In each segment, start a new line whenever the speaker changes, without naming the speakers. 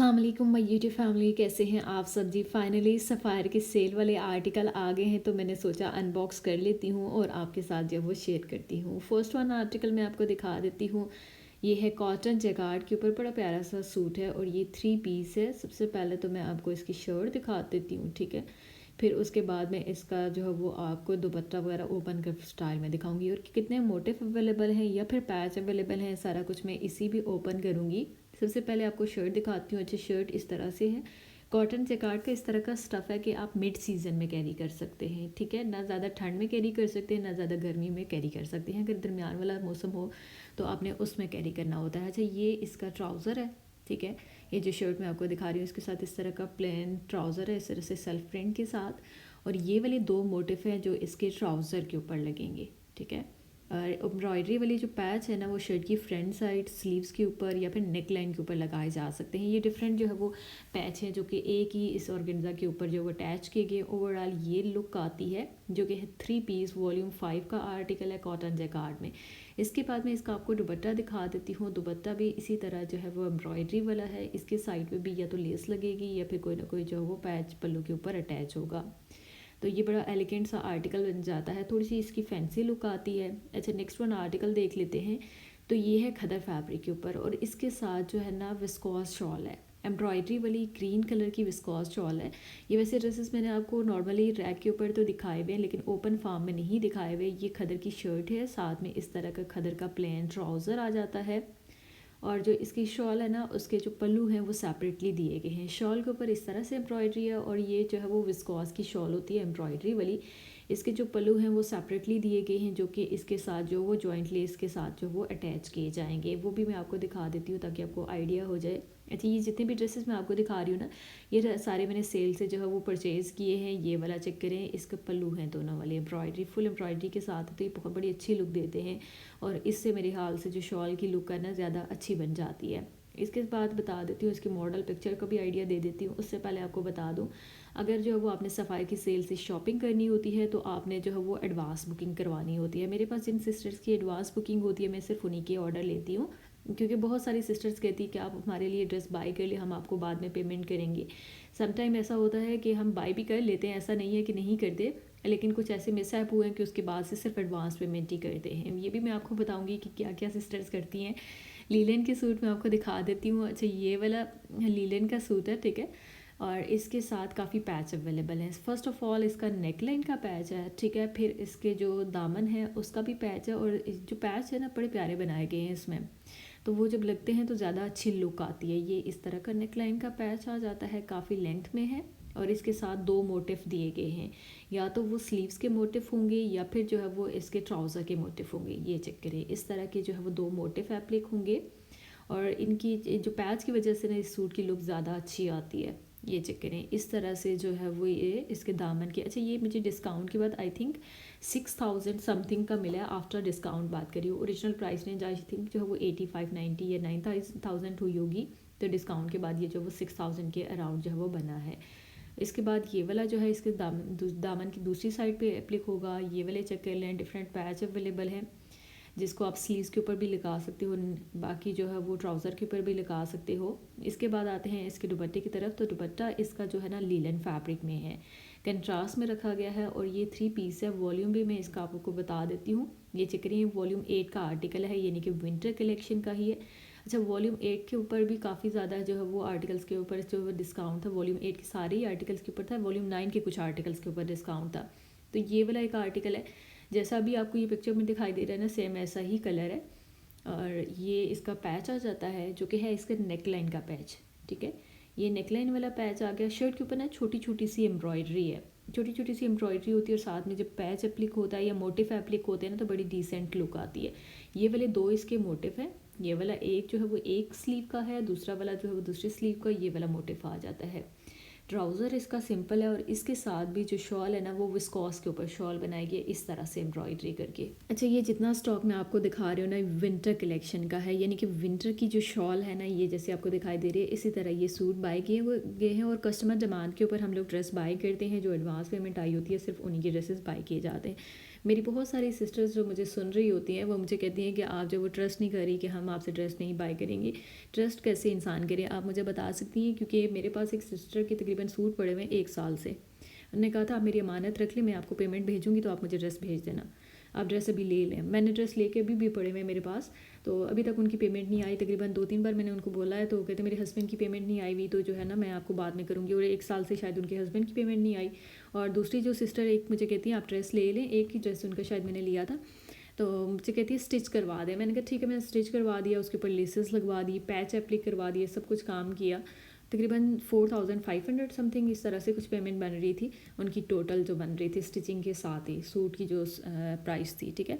अस्सलाम वालेकुम my YouTube family, कैसे हैं आप सब जी। फाइनली सफ़ायर के सेल वाले आर्टिकल आ गए हैं, तो मैंने सोचा अनबॉक्स कर लेती हूँ और आपके साथ जो वो शेयर करती हूँ। फर्स्ट वन आर्टिकल मैं आपको दिखा देती हूँ। ये है कॉटन जैकार्ड के ऊपर, बड़ा प्यारा सा सूट है और ये 3 पीस है। सबसे पहले तो मैं आपको इसकी शर्ट दिखा देती हूँ, ठीक है। फिर उसके बाद मैं इसका जो है वो आपको दुपट्टा वगैरह ओपन कर स्टाइल में दिखाऊंगी और कितने मोटिफ अवेलेबल हैं या फिर पैच अवेलेबल हैं, सारा कुछ मैं इसी भी ओपन करूँगी। सबसे पहले आपको शर्ट दिखाती हूँ। अच्छा, शर्ट इस तरह से है। कॉटन जैकार्ड का इस तरह का स्टफ़ है कि आप मिड सीज़न में कैरी कर सकते हैं, ठीक है। ना ज़्यादा ठंड में कैरी कर सकते हैं, ना ज़्यादा गर्मी में कैरी कर सकते हैं। अगर दरमियान वाला मौसम हो तो आपने उसमें कैरी करना होता है। अच्छा, ये इसका ट्राउज़र है, ठीक है। ये जो शर्ट मैं आपको दिखा रही हूँ इसके साथ इस तरह का प्लेन ट्राउज़र है, इस तरह से सेल्फ प्रिंट के साथ। और ये वाले 2 मोटिफ हैं जो इसके ट्राउज़र के ऊपर लगेंगे, ठीक है। एम्ब्रॉयडरी वाली जो पैच है ना, वो शर्ट की फ्रंट साइड स्लीव्स के ऊपर या फिर नेक लाइन के ऊपर लगाए जा सकते हैं। ये डिफरेंट जो है वो पैच है जो कि एक ही इस ऑर्गेन्जा के ऊपर जो वो अटैच किए गए। ओवरऑल ये लुक आती है, जो कि 3 पीस वॉल्यूम 5 का आर्टिकल है कॉटन जैकार्ड में। इसके बाद में इसका आपको दुपट्टा दिखा देती हूँ। दुपट्टा भी इसी तरह जो है वो एम्ब्रॉयडरी वाला है। इसके साइड पे भी या तो लेस लगेगी या फिर कोई ना कोई जो है वो पैच पल्लू के ऊपर अटैच होगा। तो ये बड़ा एलिगेंट सा आर्टिकल बन जाता है, थोड़ी सी इसकी फैंसी लुक आती है। अच्छा, नेक्स्ट वन आर्टिकल देख लेते हैं। तो ये है खदर फैब्रिक के ऊपर और इसके साथ जो है ना विस्कॉस शॉल है, एम्ब्रॉयडरी वाली ग्रीन कलर की विस्कॉस शॉल है। ये वैसे ड्रेसेस मैंने आपको नॉर्मली रैक के ऊपर तो दिखाए हुए हैं, लेकिन ओपन फार्म में नहीं दिखाए हुए। ये खदर की शर्ट है, साथ में इस तरह का खदर का प्लेन ट्राउज़र आ जाता है। और जो इसकी शॉल है ना, उसके जो पल्लू हैं वो सेपरेटली दिए गए हैं। शॉल के ऊपर इस तरह से एम्ब्रॉयडरी है और ये जो है वो विस्कॉस की शॉल होती है एम्ब्रॉयडरी वाली। इसके जो पल्लू हैं वो सेपरेटली दिए गए हैं, जो कि इसके साथ जो वो जॉइंट लेस के साथ जो वो अटैच किए जाएंगे। वो भी मैं आपको दिखा देती हूँ ताकि आपको आइडिया हो जाए। अच्छा, ये जितने भी ड्रेसेस मैं आपको दिखा रही हूँ ना, ये सारे मैंने सेल से जो है वो परचेज़ किए हैं। ये वाला चेक करें, इसके पल्लू हैं दोनों वाले एम्ब्रॉयडरी, फुल एम्ब्रॉयडरी के साथ, तो ये बहुत बड़ी अच्छी लुक देते हैं। और इससे मेरे हाल से जो शॉल की लुक है ना ज़्यादा अच्छी बन जाती है। इसके बाद बता देती हूँ इसकी मॉडल पिक्चर का भी आइडिया दे देती हूँ। उससे पहले आपको बता दूँ, अगर जो है वो आपने सफ़ाई की सेल से शॉपिंग करनी होती है तो आपने जो है वो एडवांस बुकिंग करवानी होती है। मेरे पास जिन सिस्टर्स की एडवांस बुकिंग होती है, मैं सिर्फ उन्हीं के ऑर्डर लेती हूँ, क्योंकि बहुत सारी सिस्टर्स कहती हैं कि आप हमारे लिए ड्रेस बाई कर लिए, हम आपको बाद में पेमेंट करेंगे। समटाइम ऐसा होता है कि हम बाई भी कर लेते हैं, ऐसा नहीं है कि नहीं करते, लेकिन कुछ ऐसे मिसहैप हुए हैं कि उसके बाद से सिर्फ एडवांस पेमेंट ही करते हैं। ये भी मैं आपको बताऊंगी कि क्या क्या सिस्टर्स करती हैं। लीलन के सूट मैं आपको दिखा देती हूँ। अच्छा, ये वाला लीलन का सूट है, ठीक है। और इसके साथ काफ़ी पैच अवेलेबल हैं। फ़र्स्ट ऑफ़ ऑल इसका नेक लाइन का पैच है, ठीक है। फिर इसके जो दामन है उसका भी पैच है, और जो पैच है ना बड़े प्यारे बनाए गए हैं इसमें, तो वो जब लगते हैं तो ज़्यादा अच्छी लुक आती है। ये इस तरह का नेक लाइन का पैच आ जाता है, काफ़ी लेंथ में है। और इसके साथ 2 मोटिफ दिए गए हैं, या तो वो स्लीव्स के मोटिफ होंगे या फिर जो है वो इसके ट्राउज़र के मोटिफ होंगे। ये चेक करें, इस तरह के जो है वो 2 मोटिफ एप्लिक होंगे। और इनकी जो पैच की वजह से ना इस सूट की लुक ज़्यादा अच्छी आती है। ये चेक करें, इस तरह से जो है वो ये इसके दामन के। अच्छा, ये मुझे डिस्काउंट के बाद आई थिंक 6000 समथिंग का मिला है। आफ्टर डिस्काउंट बात करिए, original price range I think जो है वो 8590 या 9000 हुई होगी, तो डिस्काउंट के बाद ये जो वो 6000 के अराउंड जो है वो बना है। इसके बाद ये वाला जो है इसके दामन की दूसरी साइड पे एप्लिक होगा। ये वाले चेक कर लें, डिफरेंट पैच अवेलेबल है, जिसको आप स्लीव्स के ऊपर भी लगा सकते हो, बाकी जो है वो ट्राउज़र के ऊपर भी लगा सकते हो। इसके बाद आते हैं इसके दुपट्टे की तरफ। तो दुपट्टा इसका जो है ना लीलन फैब्रिक में है, कंट्रास्ट में रखा गया है, और ये 3 पीस है। वॉल्यूम भी मैं इसका आपको बता देती हूँ। ये चेक करिए, वॉल्यूम 8 का आर्टिकल है, यानी कि विंटर कलेक्शन का ही है। अच्छा, वॉल्यूम 8 के ऊपर भी काफ़ी ज़्यादा जो है वो आर्टिकल्स के ऊपर जो डिस्काउंट था। वॉल्यूम 8 के सारे ही आर्टिकल्स के ऊपर था, वॉल्यूम 9 के कुछ आर्टिकल्स के ऊपर डिस्काउंट था। तो ये वाला एक आर्टिकल है, जैसा अभी आपको ये पिक्चर में दिखाई दे रहा है ना, सेम ऐसा ही कलर है। और ये इसका पैच आ जाता है, जो कि है इसका नेक लाइन का पैच, ठीक है। ये नेक लाइन वाला पैच आ गया। शर्ट के ऊपर ना छोटी छोटी सी एम्ब्रॉयडरी है, छोटी छोटी सी एम्ब्रॉयडरी होती है, और साथ में जब पैच एप्लिक होता है या मोटिफ एप्लिक होते हैं ना, तो बड़ी डिसेंट लुक आती है। ये वाले 2 इसके मोटिफ हैं। ये वाला एक जो है वो एक स्लीव का है, दूसरा वाला जो है वो दूसरी स्लीव का, ये वाला मोटिफ आ जाता है। ट्राउज़र इसका सिंपल है, और इसके साथ भी जो शॉल है ना वो विस्कॉस के ऊपर शॉल बनाई गई इस तरह से एम्ब्रॉयडरी करके। अच्छा, ये जितना स्टॉक मैं आपको दिखा रही हूँ ना, विंटर कलेक्शन का है, यानी कि विंटर की जो शॉल है ना, ये जैसे आपको दिखाई दे रही है, इसी तरह ये सूट बाय किए हुए गए हैं। और कस्टमर डिमांड के ऊपर हम लोग ड्रेस बाय करते हैं, जो एडवांस पेमेंट आई होती है सिर्फ उन्हीं के ड्रेसेस बाय किए जाते हैं। मेरी बहुत सारी सिस्टर्स जो मुझे सुन रही होती हैं वो मुझे कहती हैं कि आप जो वो ट्रस्ट नहीं कर रही कि हम आपसे ड्रेस नहीं बाय करेंगे। ट्रस्ट कैसे इंसान करे आप मुझे बता सकती हैं, क्योंकि मेरे पास एक सिस्टर के तकरीबन सूट पड़े हुए हैं 1 साल से। उन्होंने कहा था आप मेरी अमानत रख लें, मैं आपको पेमेंट भेजूँगी तो आप मुझे ड्रेस भेज देना, आप ड्रेस अभी ले लें। मैंने ड्रेस लेके अभी भी पड़े हुए हैं मेरे पास, तो अभी तक उनकी पेमेंट नहीं आई। तकरीबन 2-3 बार मैंने उनको बोला है तो कहते मेरे हस्बैंड की पेमेंट नहीं आई हुई, तो जो है ना मैं आपको बाद में करूँगी। और 1 साल से शायद उनके हस्बैंड की पेमेंट नहीं आई। और दूसरी जो सिस्टर एक मुझे कहती है आप ड्रेस ले लें, एक ही ड्रेस उनका शायद मैंने लिया था, तो मुझे कहती है स्टिच करवा दें। मैंने कहा ठीक है, मैंने स्टिच करवा दिया, उसके ऊपर लेसेस लगवा दी, पैच एप्लिक करवा दिए, सब कुछ काम किया। तकरीबन 4500 समथिंग इस तरह से कुछ पेमेंट बन रही थी उनकी, टोटल जो बन रही थी स्टिचिंग के साथ ही सूट की जो प्राइस थी, ठीक है।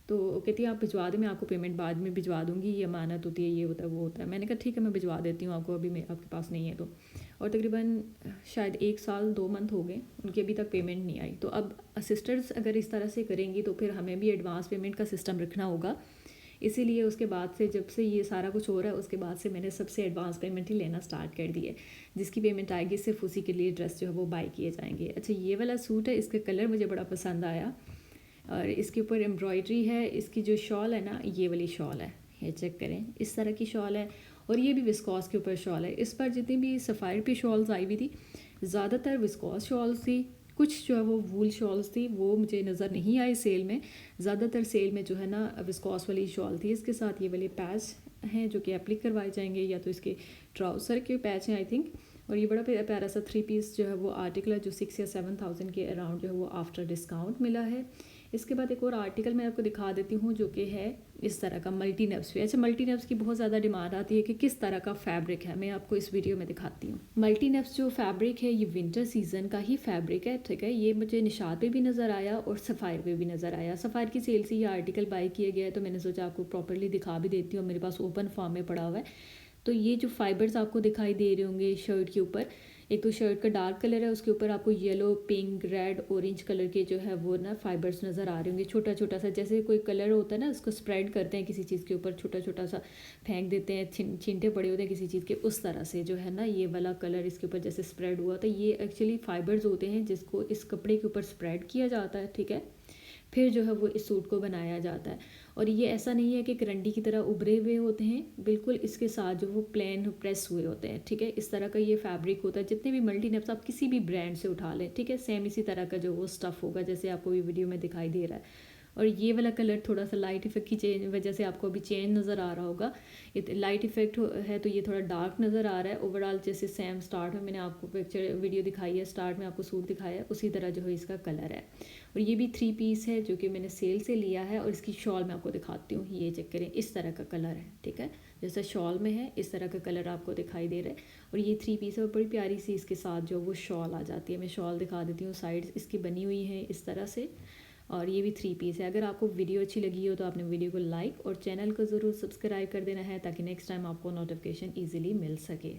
तो कहती है आप भिजवा दें, मैं आपको पेमेंट बाद में भिजवा दूँगी, ये अमानत होती है, ये होता है, वो होता है। मैंने कहा ठीक है मैं भिजवा देती हूँ आपको, अभी मैं आपके पास नहीं है तो। और तकरीबन शायद 1 साल 2 मंथ हो गए उनकी अभी तक पेमेंट नहीं आई। तो अब सिस्टर्स अगर इस तरह से करेंगी तो फिर हमें भी एडवांस पेमेंट का सिस्टम रखना होगा। इसीलिए उसके बाद से, जब से ये सारा कुछ हो रहा है उसके बाद से मैंने सबसे एडवांस पेमेंट ही लेना स्टार्ट कर दी है। जिसकी पेमेंट आएगी सिर्फ उसी के लिए ड्रेस जो है वो बाय किए जाएंगे। अच्छा, ये वाला सूट है, इसका कलर मुझे बड़ा पसंद आया और इसके ऊपर एम्ब्रॉयडरी है। इसकी जो शॉल है ना, ये वाली शॉल है, ये चेक करें, इस तरह की शॉल है। और ये भी विस्कॉस के ऊपर शॉल है। इस पर जितनी भी सफ़ायर की शॉल्स आई हुई थी, ज़्यादातर विस्कॉस शॉल्स थी, कुछ जो है वो वूल शॉल्स थी, वो मुझे नज़र नहीं आई सेल में। ज़्यादातर सेल में जो है ना विस्कॉस वाली शॉल थी। इसके साथ ये वाले पैच हैं जो कि एप्लिक करवाए जाएंगे, या तो इसके ट्राउज़र के पैच हैं आई थिंक। और ये बड़ा प्यारा सा 3 पीस जो है वो आर्टिकल है, जो 6 या 7,000 के अराउंड जो है वो आफ्टर डिस्काउंट मिला है। इसके बाद एक और आर्टिकल मैं आपको दिखा देती हूँ जो कि है इस तरह का मल्टी नब्स पे। अच्छा, मल्टी नब्स की बहुत ज़्यादा डिमांड आती है कि किस तरह का फैब्रिक है, मैं आपको इस वीडियो में दिखाती हूँ। मल्टी नब्स जो फैब्रिक है ये विंटर सीजन का ही फैब्रिक है, ठीक है। ये मुझे निशात पे भी नज़र आया और सफ़ायर पे भी नज़र आया। सफ़ायर की सेल से ये आर्टिकल बाई किया गया है, तो मैंने सोचा आपको प्रॉपरली दिखा भी देती हूँ। मेरे पास ओपन फॉर्म में पड़ा हुआ है। तो ये जो फाइबर्स आपको दिखाई दे रहे होंगे शर्ट के ऊपर, एक तो शर्ट का डार्क कलर है, उसके ऊपर आपको yellow, pink, red, orange colour के जो है वो ना फाइबर्स नज़र आ रहे होंगे। छोटा छोटा सा, जैसे कोई कलर होता है ना, उसको स्प्रेड करते हैं किसी चीज़ के ऊपर, छोटा छोटा सा फेंक देते हैं, छींटे पड़े होते हैं किसी चीज़ के, उस तरह से जो है ना ये वाला कलर इसके ऊपर जैसे स्प्रेड हुआ था। ये एक्चुअली फाइबर्स होते हैं जिसको इस कपड़े के ऊपर स्प्रेड किया जाता है, ठीक है। फिर जो है वो इस सूट को बनाया जाता है। और ये ऐसा नहीं है कि करंडी की तरह उभरे हुए होते हैं, बिल्कुल इसके साथ जो वो प्लेन प्रेस हुए होते हैं, ठीक है। इस तरह का ये फैब्रिक होता है। जितने भी मल्टी नब्स आप किसी भी ब्रांड से उठा लें, ठीक है, सेम इसी तरह का जो वो स्टफ़ होगा जैसे आपको ये वीडियो में दिखाई दे रहा है। और ये वाला कलर थोड़ा सा लाइट इफेक्ट की वजह से आपको अभी चेंज नज़र आ रहा होगा। लाइट इफेक्ट है तो ये थोड़ा डार्क नज़र आ रहा है। ओवरऑल जैसे सेम स्टार्ट में मैंने आपको पिक्चर वीडियो दिखाई है, स्टार्ट में आपको सूट दिखाया है, उसी तरह जो है इसका कलर है। और ये भी 3 पीस है जो कि मैंने सेल से लिया है। और इसकी शॉल मैं आपको दिखाती हूँ, ये चेक करें, इस तरह का कलर है, ठीक है। जैसा शॉल में है इस तरह का कलर आपको दिखाई दे रहा है। और ये 3 पीस है और बड़ी प्यारी सी इसके साथ जो वो शॉल आ जाती है। मैं शॉल दिखा देती हूँ, साइड्स इसकी बनी हुई है इस तरह से। और ये भी 3 पीस है। अगर आपको वीडियो अच्छी लगी हो तो आपने वीडियो को लाइक और चैनल को ज़रूर सब्सक्राइब कर देना है, ताकि नेक्स्ट टाइम आपको नोटिफिकेशन ईजिली मिल सके।